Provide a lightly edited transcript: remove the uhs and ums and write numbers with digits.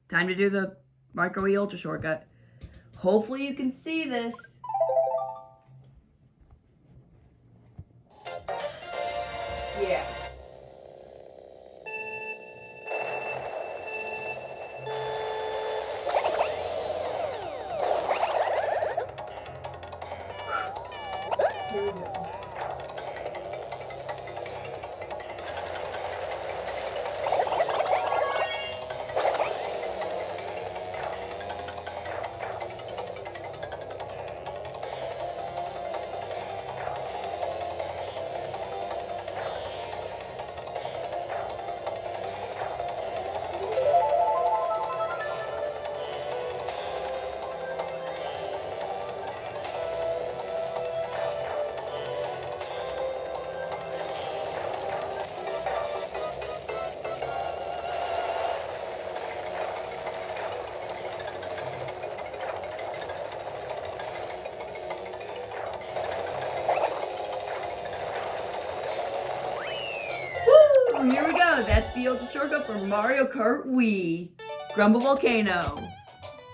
Time to do the Micro E Ultra shortcut. Hopefully you can see this. Yeah. Here we go. Here we go. That's the ultra shortcut for Mario Kart Wii. Grumble Volcano.